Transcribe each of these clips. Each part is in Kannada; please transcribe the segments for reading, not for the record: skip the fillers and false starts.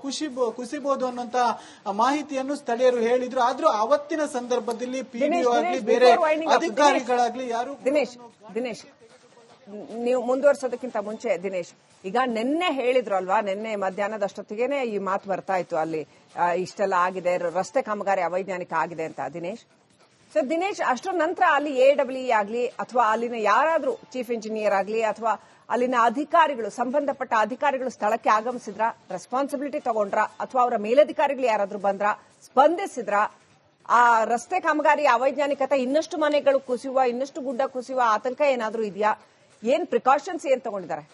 ಕುಸಿಬಹುದು ಅನ್ನುವಂತ ಮಾಹಿತಿಯನ್ನು ಸ್ಥಳೀಯರು ಹೇಳಿದ್ರು. ಆದ್ರೂ ಅವತ್ತಿನ ಸಂದರ್ಭದಲ್ಲಿ ಪಿಡಿಒ ಆಗ್ಲಿ ಬೇರೆ ಅಧಿಕಾರಿಗಳಾಗ್ಲಿ ಯಾರು ದಿನೇಶ್ ನೀವು ಮುಂದುವರ್ಸೋದಕ್ಕಿಂತ ಮುಂಚೆ ದಿನೇಶ್, ಈಗ ನಿನ್ನೆ ಹೇಳಿದ್ರು ಅಲ್ವಾ, ನಿನ್ನೆ ಮಧ್ಯಾಹ್ನದಷ್ಟೊತ್ತಿಗೆನೆ ಈ ಮಾತು ಬರ್ತಾ ಇತ್ತು, ಅಲ್ಲಿ ಇಷ್ಟೆಲ್ಲ ಆಗಿದೆ, ರಸ್ತೆ ಕಾಮಗಾರಿ ಅವೈಜ್ಞಾನಿಕ ಆಗಿದೆ ಅಂತ. ದಿನೇಶ್ ಅಷ್ಟರ ನಂತರ ಅಲ್ಲಿ AEE ಆಗ್ಲಿ ಅಥವಾ ಅಲ್ಲಿನ ಯಾರಾದ್ರೂ ಚೀಫ್ ಇಂಜಿನಿಯರ್ ಆಗ್ಲಿ ಅಥವಾ ಅಲ್ಲಿನ ಅಧಿಕಾರಿಗಳು, ಸಂಬಂಧಪಟ್ಟ ಅಧಿಕಾರಿಗಳು ಸ್ಥಳಕ್ಕೆ ಆಗಮಿಸಿದ್ರ, ರೆಸ್ಪಾನ್ಸಿಬಿಲಿಟಿ ತಗೊಂಡ್ರ ಅಥವಾ ಅವರ ಮೇಲಧಿಕಾರಿಗಳು ಯಾರಾದ್ರೂ ಬಂದ್ರ, ಸ್ಪಂದಿಸಿದ್ರ? ಆ ರಸ್ತೆ ಕಾಮಗಾರಿ ಅವೈಜ್ಞಾನಿಕತೆ ಇನ್ನಷ್ಟು ಮನೆಗಳು ಕುಸಿಯುವ, ಇನ್ನಷ್ಟು ಗುಡ್ಡ ಕುಸಿಯುವ ಆತಂಕ ಏನಾದ್ರೂ ಇದೆಯಾ? ಏನ್ ಪ್ರಿಕಾಷನ್ಸ್ ಏನ್ ತಗೊಂಡಿದ್ದಾರೆ?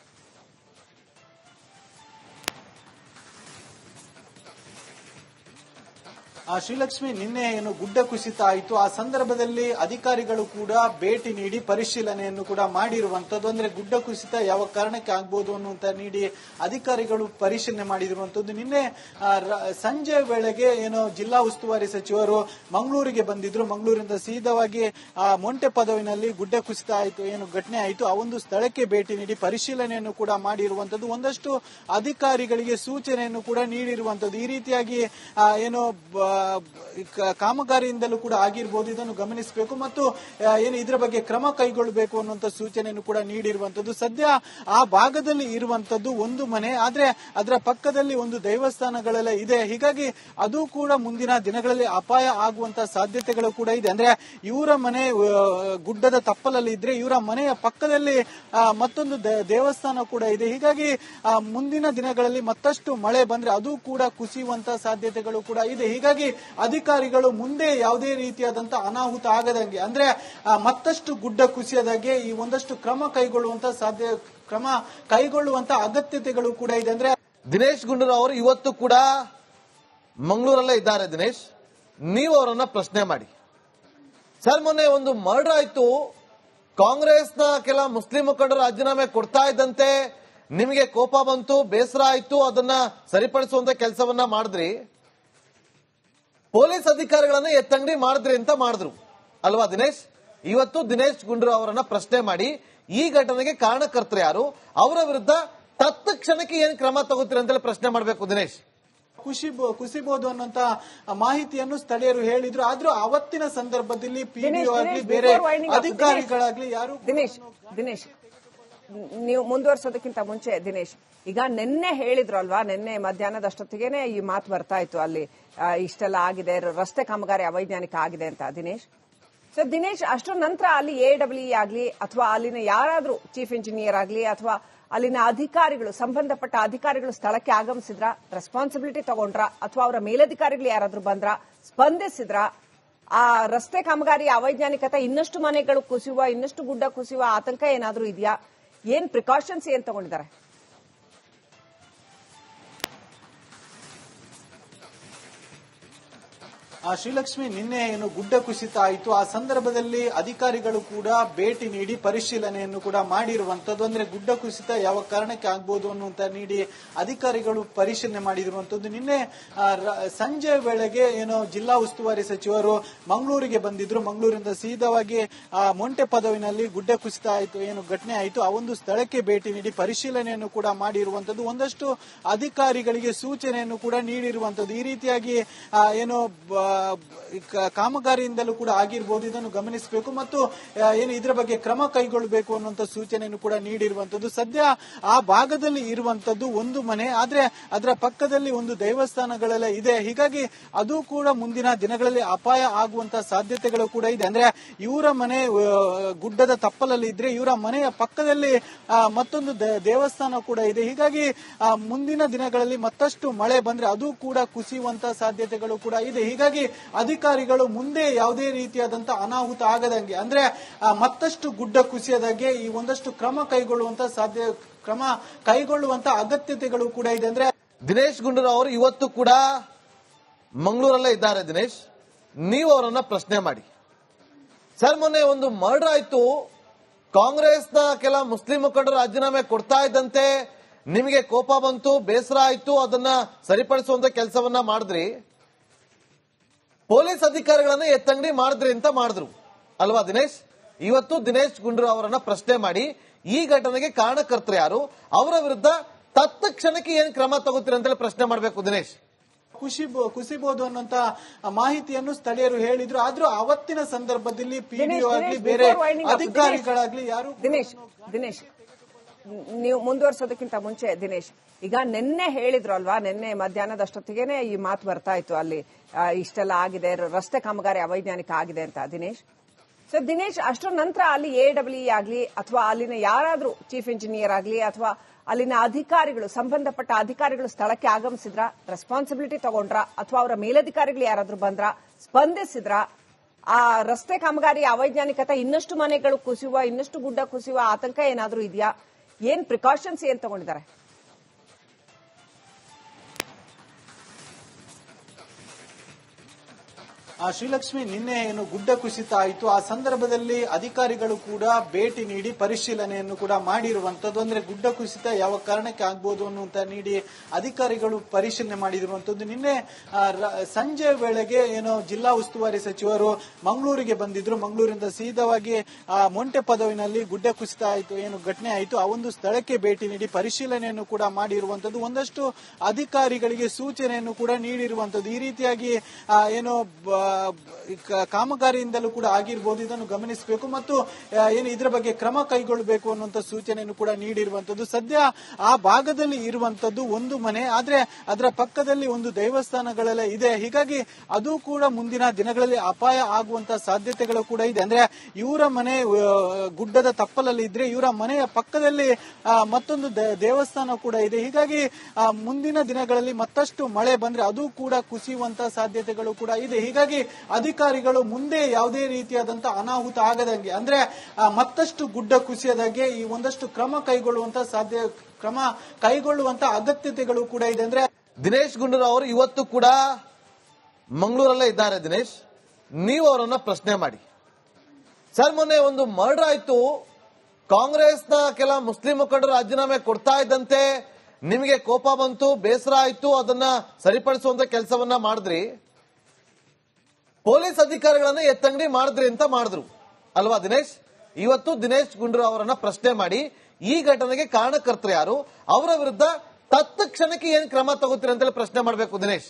ಶ್ರೀಲಕ್ಷ್ಮಿ, ನಿನ್ನೆ ಏನು ಗುಡ್ಡ ಕುಸಿತ ಆಯಿತು, ಆ ಸಂದರ್ಭದಲ್ಲಿ ಅಧಿಕಾರಿಗಳು ಕೂಡ ಭೇಟಿ ನೀಡಿ ಪರಿಶೀಲನೆಯನ್ನು ಕೂಡ ಮಾಡಿರುವಂತದ್ದು. ಅಂದ್ರೆ ಗುಡ್ಡ ಕುಸಿತ ಯಾವ ಕಾರಣಕ್ಕೆ ಆಗ್ಬಹುದು ಅನ್ನುವಂತ ನೀಡಿ ಅಧಿಕಾರಿಗಳು ಪರಿಶೀಲನೆ ಮಾಡಿರುವಂತದ್ದು. ನಿನ್ನೆ ಸಂಜೆ ವೇಳೆಗೆ ಏನು ಜಿಲ್ಲಾ ಉಸ್ತುವಾರಿ ಸಚಿವರು ಮಂಗಳೂರಿಗೆ ಬಂದಿದ್ರು. ಮಂಗಳೂರಿನಿಂದ ಸೀದವಾಗಿ ಮೊಂಟೆ ಪದವಿನಲ್ಲಿ ಗುಡ್ಡ ಕುಸಿತ ಆಯಿತು, ಏನು ಘಟನೆ ಆಯಿತು, ಆ ಒಂದು ಸ್ಥಳಕ್ಕೆ ಭೇಟಿ ನೀಡಿ ಪರಿಶೀಲನೆಯನ್ನು ಕೂಡ ಮಾಡಿರುವಂತದ್ದು. ಒಂದಷ್ಟು ಅಧಿಕಾರಿಗಳಿಗೆ ಸೂಚನೆಯನ್ನು ಕೂಡ ನೀಡಿರುವಂತದ್ದು. ಈ ರೀತಿಯಾಗಿ ಏನು ಕಾಮಗಾರಿಯಿಂದಲೂ ಕೂಡ ಆಗಿರಬಹುದು, ಇದನ್ನು ಗಮನಿಸಬೇಕು ಮತ್ತು ಏನು ಇದರ ಬಗ್ಗೆ ಕ್ರಮ ಕೈಗೊಳ್ಳಬೇಕು ಅನ್ನುವಂತ ಸೂಚನೆಯನ್ನು ಕೂಡ ನೀಡಿರುವಂತದ್ದು. ಸದ್ಯ ಆ ಭಾಗದಲ್ಲಿ ಇರುವಂತದ್ದು ಒಂದು ಮನೆ, ಆದ್ರೆ ಅದರ ಪಕ್ಕದಲ್ಲಿ ಒಂದು ದೇವಸ್ಥಾನಗಳೆಲ್ಲ ಇದೆ. ಹೀಗಾಗಿ ಅದು ಕೂಡ ಮುಂದಿನ ದಿನಗಳಲ್ಲಿ ಅಪಾಯ ಆಗುವಂತ ಸಾಧ್ಯತೆಗಳು ಕೂಡ ಇದೆ. ಅಂದ್ರೆ ಇವರ ಮನೆ ಗುಡ್ಡದ ತಪ್ಪಲಲ್ಲಿ ಇದ್ರೆ ಇವರ ಮನೆಯ ಪಕ್ಕದಲ್ಲಿ ಮತ್ತೊಂದು ದೇವಸ್ಥಾನ ಕೂಡ ಇದೆ. ಹೀಗಾಗಿ ಮುಂದಿನ ದಿನಗಳಲ್ಲಿ ಮತ್ತಷ್ಟು ಮಳೆ ಬಂದ್ರೆ ಅದು ಕೂಡ ಕುಸಿಯುವಂತ ಸಾಧ್ಯತೆಗಳು ಕೂಡ ಇದೆ. ಹೀಗಾಗಿ ಅಧಿಕಾರಿಗಳು ಮುಂದೆ ಯಾವುದೇ ರೀತಿಯಾದಂತಹ ಅನಾಹುತ ಆಗದಂಗೆ, ಅಂದ್ರೆ ಮತ್ತಷ್ಟು ಗುಡ್ಡ ಕುಸಿಯದಾಗೆ ಈ ಒಂದಷ್ಟು ಕ್ರಮ ಕೈಗೊಳ್ಳುವಂತ ಅಗತ್ಯತೆಗಳು ಕೂಡ ಇದೆ. ಅಂದ್ರೆ ದಿನೇಶ್ ಗುಂಡೂರಾವ್ ಅವರು ಇವತ್ತು ಕೂಡ ಮಂಗಳೂರಲ್ಲೇ ಇದ್ದಾರೆ. ದಿನೇಶ್, ನೀವು ಅವರನ್ನ ಪ್ರಶ್ನೆ ಮಾಡಿ. ಸರ್, ಮೊನ್ನೆ ಒಂದು ಮರ್ಡರ್ ಆಯ್ತು, ಕಾಂಗ್ರೆಸ್ನ ಕೆಲ ಮುಸ್ಲಿಂ ಮುಖಂಡರು ರಾಜೀನಾಮೆ ಕೊಡ್ತಾ ಇದ್ದಂತೆ ನಿಮಗೆ ಕೋಪ ಬಂತು, ಬೇಸರ ಆಯ್ತು, ಅದನ್ನ ಸರಿಪಡಿಸುವಂತ ಕೆಲಸವನ್ನ ಮಾಡಿದ್ರಿ. ಪೊಲೀಸ್ ಅಧಿಕಾರಿಗಳನ್ನ ಎತ್ತಂಗಡಿ ಮಾಡಿದ್ರಿ ಅಂತ ಮಾಡಿದ್ರು ಅಲ್ವಾ ದಿನೇಶ್? ಇವತ್ತು ದಿನೇಶ್ ಗುಂಡೂರಾವ್ ಅವರನ್ನ ಪ್ರಶ್ನೆ ಮಾಡಿ, ಈ ಘಟನೆಗೆ ಕಾರಣಕರ್ತರು ಯಾರು, ಅವರ ವಿರುದ್ಧ ತತ್ಕ್ಷಣಕ್ಕೆ ಏನ್ ಕ್ರಮ ತಗೋತೀರಿ ಅಂತ ಪ್ರಶ್ನೆ ಮಾಡಬೇಕು ದಿನೇಶ್. ಕುಸಿಬಹುದು ಅನ್ನುವಂತ ಮಾಹಿತಿಯನ್ನು ಸ್ಥಳೀಯರು ಹೇಳಿದ್ರು. ಆದ್ರೂ ಅವತ್ತಿನ ಸಂದರ್ಭದಲ್ಲಿ ಪಿಡಿಒ ಆಗ್ಲಿ ಬೇರೆ ಅಧಿಕಾರಿಗಳಾಗ್ಲಿ ಯಾರು ದಿನೇಶ್ ನೀವು ಮುಂದುವರ್ಸೋದಕ್ಕಿಂತ ಮುಂಚೆ ದಿನೇಶ್, ಈಗ ನಿನ್ನೆ ಹೇಳಿದ್ರು ಅಲ್ವಾ, ನಿನ್ನೆ ಮಧ್ಯಾಹ್ನದಷ್ಟೊತ್ತಿಗೆನೆ ಈ ಮಾತು ಬರ್ತಾ ಇತ್ತು, ಅಲ್ಲಿ ಇಷ್ಟೆಲ್ಲ ಆಗಿದೆ, ರಸ್ತೆ ಕಾಮಗಾರಿ ಅವೈಜ್ಞಾನಿಕ ಆಗಿದೆ ಅಂತ. ದಿನೇಶ್ ಅಷ್ಟರ ನಂತರ ಅಲ್ಲಿ AEE ಆಗ್ಲಿ ಅಥವಾ ಅಲ್ಲಿನ ಯಾರಾದ್ರೂ ಚೀಫ್ ಇಂಜಿನಿಯರ್ ಆಗ್ಲಿ ಅಥವಾ ಅಲ್ಲಿನ ಅಧಿಕಾರಿಗಳು, ಸಂಬಂಧಪಟ್ಟ ಅಧಿಕಾರಿಗಳು ಸ್ಥಳಕ್ಕೆ ಆಗಮಿಸಿದ್ರ, ರೆಸ್ಪಾನ್ಸಿಬಿಲಿಟಿ ತಗೊಂಡ್ರ ಅಥವಾ ಅವರ ಮೇಲಧಿಕಾರಿಗಳು ಯಾರಾದ್ರೂ ಬಂದ್ರ, ಸ್ಪಂದಿಸಿದ್ರ? ಆ ರಸ್ತೆ ಕಾಮಗಾರಿ ಅವೈಜ್ಞಾನಿಕತೆ ಇನ್ನಷ್ಟು ಮನೆಗಳು ಕುಸಿಯುವ, ಇನ್ನಷ್ಟು ಗುಡ್ಡ ಕುಸಿಯುವ ಆತಂಕ ಏನಾದ್ರೂ ಇದೆಯಾ? ಏನ್ ಪ್ರಿಕಾಷನ್ಸ್ ಏನ್ ತಗೊಂಡಿದ್ದಾರೆ? ಶ್ರೀಲಕ್ಷ್ಮಿ, ನಿನ್ನೆ ಏನು ಗುಡ್ಡ ಕುಸಿತ ಆಯಿತು, ಆ ಸಂದರ್ಭದಲ್ಲಿ ಅಧಿಕಾರಿಗಳು ಕೂಡ ಭೇಟಿ ನೀಡಿ ಪರಿಶೀಲನೆಯನ್ನು ಕೂಡ ಮಾಡಿರುವಂತದ್ದು. ಅಂದ್ರೆ ಗುಡ್ಡ ಕುಸಿತ ಯಾವ ಕಾರಣಕ್ಕೆ ಆಗ್ಬಹುದು ಅನ್ನುವಂತ ನೀಡಿ ಅಧಿಕಾರಿಗಳು ಪರಿಶೀಲನೆ ಮಾಡಿರುವಂತದ್ದು. ನಿನ್ನೆ ಸಂಜೆ ವೇಳೆಗೆ ಏನು ಜಿಲ್ಲಾ ಉಸ್ತುವಾರಿ ಸಚಿವರು ಮಂಗಳೂರಿಗೆ ಬಂದಿದ್ರು. ಮಂಗಳೂರಿನಿಂದ ಸೀದವಾಗಿ ಮೊಂಟೆ ಪದವಿನಲ್ಲಿ ಗುಡ್ಡ ಕುಸಿತ ಆಯಿತು, ಏನು ಘಟನೆ ಆಯಿತು, ಆ ಒಂದು ಸ್ಥಳಕ್ಕೆ ಭೇಟಿ ನೀಡಿ ಪರಿಶೀಲನೆಯನ್ನು ಕೂಡ ಮಾಡಿರುವಂತದ್ದು. ಒಂದಷ್ಟು ಅಧಿಕಾರಿಗಳಿಗೆ ಸೂಚನೆಯನ್ನು ಕೂಡ ನೀಡಿರುವಂತದ್ದು. ಈ ರೀತಿಯಾಗಿ ಏನು ಕಾಮಗಾರಿಯಿಂದಲೂ ಕೂಡ ಆಗಿರಬಹುದು, ಇದನ್ನು ಗಮನಿಸಬೇಕು ಮತ್ತು ಏನು ಇದರ ಬಗ್ಗೆ ಕ್ರಮ ಕೈಗೊಳ್ಳಬೇಕು ಅನ್ನುವಂತ ಸೂಚನೆಯನ್ನು ಕೂಡ ನೀಡಿರುವಂತದ್ದು. ಸದ್ಯ ಆ ಭಾಗದಲ್ಲಿ ಇರುವಂತದ್ದು ಒಂದು ಮನೆ, ಆದ್ರೆ ಅದರ ಪಕ್ಕದಲ್ಲಿ ಒಂದು ದೇವಸ್ಥಾನಗಳೆಲ್ಲ ಇದೆ. ಹೀಗಾಗಿ ಅದು ಕೂಡ ಮುಂದಿನ ದಿನಗಳಲ್ಲಿ ಅಪಾಯ ಆಗುವಂತ ಸಾಧ್ಯತೆಗಳು ಕೂಡ ಇದೆ. ಅಂದ್ರೆ ಇವರ ಮನೆ ಗುಡ್ಡದ ತಪ್ಪಲಲ್ಲಿ ಇದ್ರೆ ಇವರ ಮನೆಯ ಪಕ್ಕದಲ್ಲಿ ಮತ್ತೊಂದು ದೇವಸ್ಥಾನ ಕೂಡ ಇದೆ. ಹೀಗಾಗಿ ಮುಂದಿನ ದಿನಗಳಲ್ಲಿ ಮತ್ತಷ್ಟು ಮಳೆ ಬಂದ್ರೆ ಅದು ಕೂಡ ಕುಸಿಯುವಂತ ಸಾಧ್ಯತೆಗಳು ಕೂಡ ಇದೆ. ಹೀಗಾಗಿ ಅಧಿಕಾರಿಗಳು ಮುಂದೆ ಯಾವುದೇ ರೀತಿಯಾದಂತಹ ಅನಾಹುತ ಆಗದಂಗೆ, ಅಂದ್ರೆ ಮತ್ತಷ್ಟು ಗುಡ್ಡ ಕುಸಿಯದಾಗೆ ಈ ಒಂದಷ್ಟು ಕ್ರಮ ಕೈಗೊಳ್ಳುವಂತ ಅಗತ್ಯತೆಗಳು ಕೂಡ ಇದೆ. ಅಂದ್ರೆ ದಿನೇಶ್ ಗುಂಡೂರಾವ್ ಅವರು ಇವತ್ತು ಕೂಡ ಮಂಗಳೂರಲ್ಲೇ ಇದ್ದಾರೆ. ದಿನೇಶ್, ನೀವು ಅವರನ್ನ ಪ್ರಶ್ನೆ ಮಾಡಿ. ಸರ್, ಮೊನ್ನೆ ಒಂದು ಮರ್ಡರ್ ಆಯ್ತು, ಕಾಂಗ್ರೆಸ್ನ ಕೆಲ ಮುಸ್ಲಿಂ ಮುಖಂಡರು ರಾಜೀನಾಮೆ ಕೊಡ್ತಾ ಇದ್ದಂತೆ ನಿಮಗೆ ಕೋಪ ಬಂತು, ಬೇಸರ ಆಯ್ತು, ಅದನ್ನ ಸರಿಪಡಿಸುವಂತ ಕೆಲಸವನ್ನ ಮಾಡಿದ್ರಿ. ಪೊಲೀಸ್ ಅಧಿಕಾರಿಗಳನ್ನ ಎತ್ತಂಗಡಿ ಮಾಡಿದ್ರಿ ಅಂತ ಮಾಡಿದ್ರು ಅಲ್ವಾ ದಿನೇಶ್? ಇವತ್ತು ದಿನೇಶ್ ಗುಂಡೂರಾವ್ ಅವರನ್ನ ಪ್ರಶ್ನೆ ಮಾಡಿ, ಈ ಘಟನೆಗೆ ಕಾರಣಕರ್ತರು ಯಾರು, ಅವರ ವಿರುದ್ಧ ತತ್ಕ್ಷಣಕ್ಕೆ ಏನ್ ಕ್ರಮ ತಗೋತೀರಿ ಅಂತೇಳಿ ಪ್ರಶ್ನೆ ಮಾಡಬೇಕು ದಿನೇಶ್. ಕುಸಿಬಹುದು ಅನ್ನುವಂತ ಮಾಹಿತಿಯನ್ನು ಸ್ಥಳೀಯರು ಹೇಳಿದ್ರು. ಆದ್ರೂ ಅವತ್ತಿನ ಸಂದರ್ಭದಲ್ಲಿ ಪಿಡಿಒ ಆಗ್ಲಿ ಬೇರೆ ಅಧಿಕಾರಿಗಳಾಗ್ಲಿ ಯಾರು ದಿನೇಶ್ ನೀವು ಮುಂದುವರ್ಸೋದಕ್ಕಿಂತ ಮುಂಚೆ ದಿನೇಶ್, ಈಗ ನಿನ್ನೆ ಹೇಳಿದ್ರು ಅಲ್ವಾ, ನಿನ್ನೆ ಮಧ್ಯಾಹ್ನದಷ್ಟೊತ್ತಿಗೆನೆ ಈ ಮಾತು ಬರ್ತಾ ಇತ್ತು, ಅಲ್ಲಿ ಇಷ್ಟೆಲ್ಲ ಆಗಿದೆ, ರಸ್ತೆ ಕಾಮಗಾರಿ ಅವೈಜ್ಞಾನಿಕ ಆಗಿದೆ ಅಂತ. ದಿನೇಶ್ ಅಷ್ಟರ ನಂತರ ಅಲ್ಲಿ AEE ಆಗ್ಲಿ ಅಥವಾ ಅಲ್ಲಿನ ಯಾರಾದ್ರೂ ಚೀಫ್ ಇಂಜಿನಿಯರ್ ಆಗ್ಲಿ ಅಥವಾ ಅಲ್ಲಿನ ಅಧಿಕಾರಿಗಳು, ಸಂಬಂಧಪಟ್ಟ ಅಧಿಕಾರಿಗಳು ಸ್ಥಳಕ್ಕೆ ಆಗಮಿಸಿದ್ರ, ರೆಸ್ಪಾನ್ಸಿಬಿಲಿಟಿ ತಗೊಂಡ್ರ ಅಥವಾ ಅವರ ಮೇಲಧಿಕಾರಿಗಳು ಯಾರಾದ್ರೂ ಬಂದ್ರ, ಸ್ಪಂದಿಸಿದ್ರ? ಆ ರಸ್ತೆ ಕಾಮಗಾರಿ ಅವೈಜ್ಞಾನಿಕತೆ ಇನ್ನಷ್ಟು ಮನೆಗಳು ಕುಸಿಯುವ, ಇನ್ನಷ್ಟು ಗುಡ್ಡ ಕುಸಿಯುವ ಆತಂಕ ಏನಾದ್ರೂ ಇದೆಯಾ? ಏನ್ ಪ್ರಿಕಾಷನ್ಸ್ ಏನ್ ತಗೊಂಡಿದ್ದಾರೆ? ಶ್ರೀಲಕ್ಷ್ಮಿ, ನಿನ್ನೆ ಏನು ಗುಡ್ಡ ಕುಸಿತ ಆಯಿತು, ಆ ಸಂದರ್ಭದಲ್ಲಿ ಅಧಿಕಾರಿಗಳು ಕೂಡ ಭೇಟಿ ನೀಡಿ ಪರಿಶೀಲನೆಯನ್ನು ಕೂಡ ಮಾಡಿರುವಂತದ್ದು. ಅಂದ್ರೆ ಗುಡ್ಡ ಕುಸಿತ ಯಾವ ಕಾರಣಕ್ಕೆ ಆಗ್ಬೋದು ಅನ್ನುವಂತ ನೀಡಿ ಅಧಿಕಾರಿಗಳು ಪರಿಶೀಲನೆ ಮಾಡಿರುವಂತದ್ದು. ನಿನ್ನೆ ಸಂಜೆ ವೇಳೆಗೆ ಏನು ಜಿಲ್ಲಾ ಉಸ್ತುವಾರಿ ಸಚಿವರು ಮಂಗಳೂರಿಗೆ ಬಂದಿದ್ರು. ಮಂಗಳೂರಿಂದ ಸೀದಾವಾಗಿ ಮೊಂಟೆ ಪದವಿನಲ್ಲಿ ಗುಡ್ಡ ಕುಸಿತ ಆಯಿತು, ಏನು ಘಟನೆ ಆಯಿತು, ಆ ಒಂದು ಸ್ಥಳಕ್ಕೆ ಭೇಟಿ ನೀಡಿ ಪರಿಶೀಲನೆಯನ್ನು ಕೂಡ ಮಾಡಿರುವಂತದ್ದು. ಒಂದಷ್ಟು ಅಧಿಕಾರಿಗಳಿಗೆ ಸೂಚನೆಯನ್ನು ಕೂಡ ನೀಡಿರುವಂತದ್ದು. ಈ ರೀತಿಯಾಗಿ ಏನು ಕಾಮಗಾರಿಯಿಂದಲೂ ಕೂಡ ಆಗಿರಬಹುದು, ಇದನ್ನು ಗಮನಿಸಬೇಕು ಮತ್ತು ಏನು ಇದರ ಬಗ್ಗೆ ಕ್ರಮ ಕೈಗೊಳ್ಳಬೇಕು ಅನ್ನುವಂತ ಸೂಚನೆಯನ್ನು ಕೂಡ ನೀಡಿರುವಂತದ್ದು. ಸದ್ಯ ಆ ಭಾಗದಲ್ಲಿ ಇರುವಂತದ್ದು ಒಂದು ಮನೆ, ಆದ್ರೆ ಅದರ ಪಕ್ಕದಲ್ಲಿ ಒಂದು ದೇವಸ್ಥಾನಗಳೆಲ್ಲ ಇದೆ. ಹೀಗಾಗಿ ಅದು ಕೂಡ ಮುಂದಿನ ದಿನಗಳಲ್ಲಿ ಅಪಾಯ ಆಗುವಂತ ಸಾಧ್ಯತೆಗಳು ಕೂಡ ಇದೆ. ಅಂದ್ರೆ ಇವರ ಮನೆ ಗುಡ್ಡದ ತಪ್ಪಲಲ್ಲಿ ಇದ್ರೆ ಇವರ ಮನೆಯ ಪಕ್ಕದಲ್ಲಿ ಮತ್ತೊಂದು ದೇವಸ್ಥಾನ ಕೂಡ ಇದೆ. ಹೀಗಾಗಿ ಮುಂದಿನ ದಿನಗಳಲ್ಲಿ ಮತ್ತಷ್ಟು ಮಳೆ ಬಂದ್ರೆ ಅದು ಕೂಡ ಕುಸಿಯುವಂತ ಸಾಧ್ಯತೆಗಳು ಕೂಡ ಇದೆ. ಹೀಗಾಗಿ ಅಧಿಕಾರಿಗಳು ಮುಂದೆ ಯಾವುದೇ ರೀತಿಯಾದಂತ ಅನಾಹುತ ಆಗದಂಗೆ, ಅಂದ್ರೆ ಮತ್ತಷ್ಟು ಗುಡ್ಡ ಕುಸಿಯದಾಗೆ ಈ ಒಂದಷ್ಟು ಕ್ರಮ ಕೈಗೊಳ್ಳುವಂತ ಅಗತ್ಯತೆಗಳು ಕೂಡ ಇದೆ. ಅಂದ್ರೆ ದಿನೇಶ್ ಗುಂಡೂರಾವ್ ಅವರು ಇವತ್ತು ಕೂಡ ಮಂಗಳೂರಲ್ಲೇ ಇದ್ದಾರೆ. ದಿನೇಶ್, ನೀವು ಅವರನ್ನ ಪ್ರಶ್ನೆ ಮಾಡಿ. ಸರ್, ಮೊನ್ನೆ ಒಂದು ಮರ್ಡರ್ ಆಯ್ತು, ಕಾಂಗ್ರೆಸ್ನ ಕೆಲ ಮುಸ್ಲಿಂ ಮುಖಂಡರು ರಾಜೀನಾಮೆ ಕೊಡ್ತಾ ಇದ್ದಂತೆ ನಿಮಗೆ ಕೋಪ ಬಂತು, ಬೇಸರ ಆಯ್ತು, ಅದನ್ನ ಸರಿಪಡಿಸುವಂತ ಕೆಲಸವನ್ನ ಮಾಡಿದ್ರಿ. ಪೊಲೀಸ್ ಅಧಿಕಾರಿಗಳನ್ನ ಎತ್ತಂಗಡಿ ಮಾಡಿದ್ರಿ ಅಂತ ಮಾಡಿದ್ರು ಅಲ್ವಾ ದಿನೇಶ್? ಇವತ್ತು ದಿನೇಶ್ ಗುಂಡೂರಾವ್ ಅವರನ್ನ ಪ್ರಶ್ನೆ ಮಾಡಿ ಈ ಘಟನೆಗೆ ಕಾರಣಕರ್ತರು ಯಾರು, ಅವರ ವಿರುದ್ಧ ತತ್ಕ್ಷಣಕ್ಕೆ ಏನ್ ಕ್ರಮ ತಗೋತೀರಿ ಅಂತೇಳಿ ಪ್ರಶ್ನೆ ಮಾಡಬೇಕು ದಿನೇಶ್.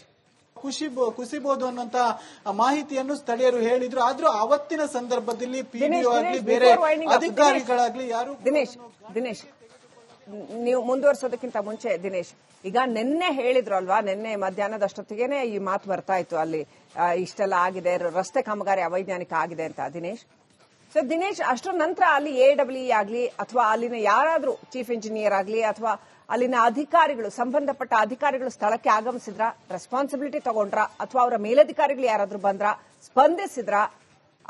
ಕುಸಿಬಹುದು ಅನ್ನುವಂತ ಮಾಹಿತಿಯನ್ನು ಸ್ಥಳೀಯರು ಹೇಳಿದ್ರು. ಆದ್ರೂ ಅವತ್ತಿನ ಸಂದರ್ಭದಲ್ಲಿ ಪಿಡಿಒ ಆಗ್ಲಿ ಬೇರೆ ಅಧಿಕಾರಿಗಳಾಗ್ಲಿ ಯಾರು ದಿನೇಶ್ ನೀವು ಮುಂದುವರ್ಸೋದಕ್ಕಿಂತ ಮುಂಚೆ ದಿನೇಶ್, ಈಗ ನಿನ್ನೆ ಹೇಳಿದ್ರು ಅಲ್ವಾ, ನಿನ್ನೆ ಮಧ್ಯಾಹ್ನದಷ್ಟೊತ್ತಿಗೆನೆ ಈ ಮಾತು ಬರ್ತಾ ಇತ್ತು, ಅಲ್ಲಿ ಇಷ್ಟೆಲ್ಲ ಆಗಿದೆ, ರಸ್ತೆ ಕಾಮಗಾರಿ ಅವೈಜ್ಞಾನಿಕ ಆಗಿದೆ ಅಂತ. ದಿನೇಶ್ ಅಷ್ಟರ ನಂತರ ಅಲ್ಲಿ AEE ಆಗ್ಲಿ ಅಥವಾ ಅಲ್ಲಿನ ಯಾರಾದ್ರೂ ಚೀಫ್ ಇಂಜಿನಿಯರ್ ಆಗ್ಲಿ ಅಥವಾ ಅಲ್ಲಿನ ಅಧಿಕಾರಿಗಳು, ಸಂಬಂಧಪಟ್ಟ ಅಧಿಕಾರಿಗಳು ಸ್ಥಳಕ್ಕೆ ಆಗಮಿಸಿದ್ರ, ರೆಸ್ಪಾನ್ಸಿಬಿಲಿಟಿ ತಗೊಂಡ್ರ ಅಥವಾ ಅವರ ಮೇಲಧಿಕಾರಿಗಳು ಯಾರಾದ್ರೂ ಬಂದ್ರ, ಸ್ಪಂದಿಸಿದ್ರ?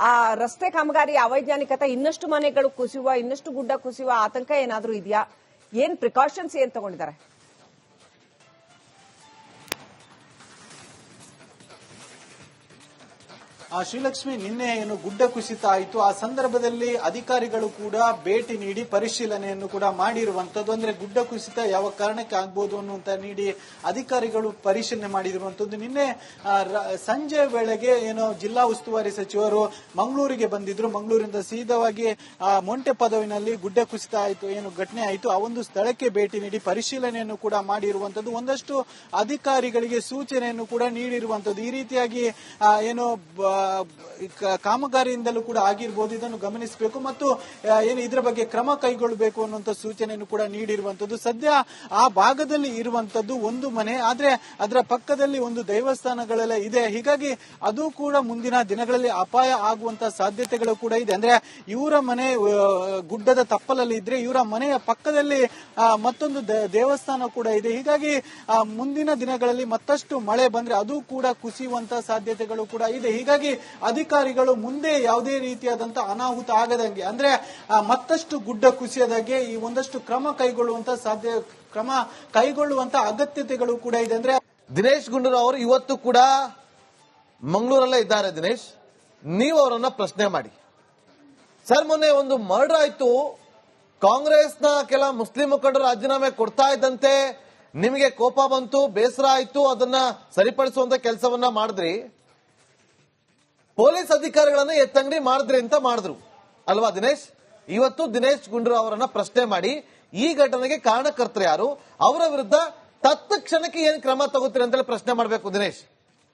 ಆ ರಸ್ತೆ ಕಾಮಗಾರಿ ಅವೈಜ್ಞಾನಿಕತೆ ಇನ್ನಷ್ಟು ಮನೆಗಳು ಕುಸಿಯುವ, ಇನ್ನಷ್ಟು ಗುಡ್ಡ ಕುಸಿಯುವ ಆತಂಕ ಏನಾದ್ರೂ ಇದೆಯಾ? ಏನ್ ಪ್ರಿಕಾಷನ್ಸ್ ಏನ್ ತಗೊಂಡಿದ್ದಾರೆ? ಶ್ರೀಲಕ್ಷ್ಮಿ, ನಿನ್ನೆ ಏನು ಗುಡ್ಡ ಕುಸಿತ ಆಯಿತು, ಆ ಸಂದರ್ಭದಲ್ಲಿ ಅಧಿಕಾರಿಗಳು ಕೂಡ ಭೇಟಿ ನೀಡಿ ಪರಿಶೀಲನೆಯನ್ನು ಕೂಡ ಮಾಡಿರುವಂತದ್ದು. ಅಂದ್ರೆ ಗುಡ್ಡ ಕುಸಿತ ಯಾವ ಕಾರಣಕ್ಕೆ ಆಗ್ಬೋದು ಅನ್ನುವಂತ ನೀಡಿ ಅಧಿಕಾರಿಗಳು ಪರಿಶೀಲನೆ ಮಾಡಿರುವಂತದ್ದು. ನಿನ್ನೆ ಸಂಜೆ ವೇಳೆಗೆ ಏನು ಜಿಲ್ಲಾ ಉಸ್ತುವಾರಿ ಸಚಿವರು ಮಂಗಳೂರಿಗೆ ಬಂದಿದ್ರು. ಮಂಗಳೂರಿಂದ ಸೀದಾವಾಗಿ ಮೊಂಟೆ ಪದವಿನಲ್ಲಿ ಗುಡ್ಡ ಕುಸಿತ ಆಯಿತು, ಏನು ಘಟನೆ ಆಯಿತು, ಆ ಒಂದು ಸ್ಥಳಕ್ಕೆ ಭೇಟಿ ನೀಡಿ ಪರಿಶೀಲನೆಯನ್ನು ಕೂಡ ಮಾಡಿರುವಂತದ್ದು. ಒಂದಷ್ಟು ಅಧಿಕಾರಿಗಳಿಗೆ ಸೂಚನೆಯನ್ನು ಕೂಡ ನೀಡಿರುವಂತದ್ದು. ಈ ರೀತಿಯಾಗಿ ಏನು ಕಾಮಗಾರಿಯಿಂದಲೂ ಕೂಡ ಆಗಿರಬಹುದು, ಇದನ್ನು ಗಮನಿಸಬೇಕು ಮತ್ತು ಏನು ಇದರ ಬಗ್ಗೆ ಕ್ರಮ ಕೈಗೊಳ್ಳಬೇಕು ಅನ್ನುವಂತ ಸೂಚನೆಯನ್ನು ಕೂಡ ನೀಡಿರುವಂತದ್ದು. ಸದ್ಯ ಆ ಭಾಗದಲ್ಲಿ ಇರುವಂತದ್ದು ಒಂದು ಮನೆ, ಆದ್ರೆ ಅದರ ಪಕ್ಕದಲ್ಲಿ ಒಂದು ದೇವಸ್ಥಾನಗಳೆಲ್ಲ ಇದೆ. ಹೀಗಾಗಿ ಅದು ಕೂಡ ಮುಂದಿನ ದಿನಗಳಲ್ಲಿ ಅಪಾಯ ಆಗುವಂತ ಸಾಧ್ಯತೆಗಳು ಕೂಡ ಇದೆ. ಅಂದ್ರೆ ಇವರ ಮನೆ ಗುಡ್ಡದ ತಪ್ಪಲಲ್ಲಿ ಇದ್ರೆ ಇವರ ಮನೆಯ ಪಕ್ಕದಲ್ಲಿ ಮತ್ತೊಂದು ದೇವಸ್ಥಾನ ಕೂಡ ಇದೆ. ಹೀಗಾಗಿ ಮುಂದಿನ ದಿನಗಳಲ್ಲಿ ಮತ್ತಷ್ಟು ಮಳೆ ಬಂದ್ರೆ ಅದು ಕೂಡ ಕುಸಿಯುವಂತ ಸಾಧ್ಯತೆಗಳು ಕೂಡ ಇದೆ. ಹೀಗಾಗಿ ಅಧಿಕಾರಿಗಳು ಮುಂದೆ ಯಾವುದೇ ರೀತಿಯಾದಂತ ಅನಾಹುತ ಆಗದಂಗೆ, ಅಂದ್ರೆ ಮತ್ತಷ್ಟು ಗುಡ್ಡ ಕುಸಿಯದಾಗೆ ಈ ಒಂದಷ್ಟು ಕ್ರಮ ಕೈಗೊಳ್ಳುವಂತ ಅಗತ್ಯತೆಗಳು ಕೂಡ ಇದೆ. ಅಂದ್ರೆ ದಿನೇಶ್ ಗುಂಡೂರಾವ್ ಅವರು ಇವತ್ತು ಕೂಡ ಮಂಗಳೂರಲ್ಲೇ ಇದ್ದಾರೆ. ದಿನೇಶ್, ನೀವು ಅವರನ್ನ ಪ್ರಶ್ನೆ ಮಾಡಿ. ಸರ್, ಮೊನ್ನೆ ಒಂದು ಮರ್ಡರ್ ಆಯ್ತು, ಕಾಂಗ್ರೆಸ್ನ ಕೆಲ ಮುಸ್ಲಿಂ ಮುಖಂಡರು ರಾಜೀನಾಮೆ ಕೊಡ್ತಾ ಇದ್ದಂತೆ ನಿಮಗೆ ಕೋಪ ಬಂತು, ಬೇಸರ ಆಯ್ತು, ಅದನ್ನ ಸರಿಪಡಿಸುವಂತ ಕೆಲಸವನ್ನ ಮಾಡಿದ್ರಿ. ಪೊಲೀಸ್ ಅಧಿಕಾರಿಗಳನ್ನ ಎತ್ತಂಗಡಿ ಮಾಡಿದ್ರಿ ಅಂತ ಮಾಡಿದ್ರು ಅಲ್ವಾ ದಿನೇಶ್? ಇವತ್ತು ದಿನೇಶ್ ಗುಂಡೂರಾವ್ ಅವರನ್ನ ಪ್ರಶ್ನೆ ಮಾಡಿ ಈ ಘಟನೆಗೆ ಕಾರಣಕರ್ತರು ಯಾರು, ಅವರ ವಿರುದ್ಧ ತತ್ಕ್ಷಣಕ್ಕೆ ಏನ್ ಕ್ರಮ ತಗೋತೀರಿ ಅಂತೇಳಿ ಪ್ರಶ್ನೆ ಮಾಡಬೇಕು ದಿನೇಶ್.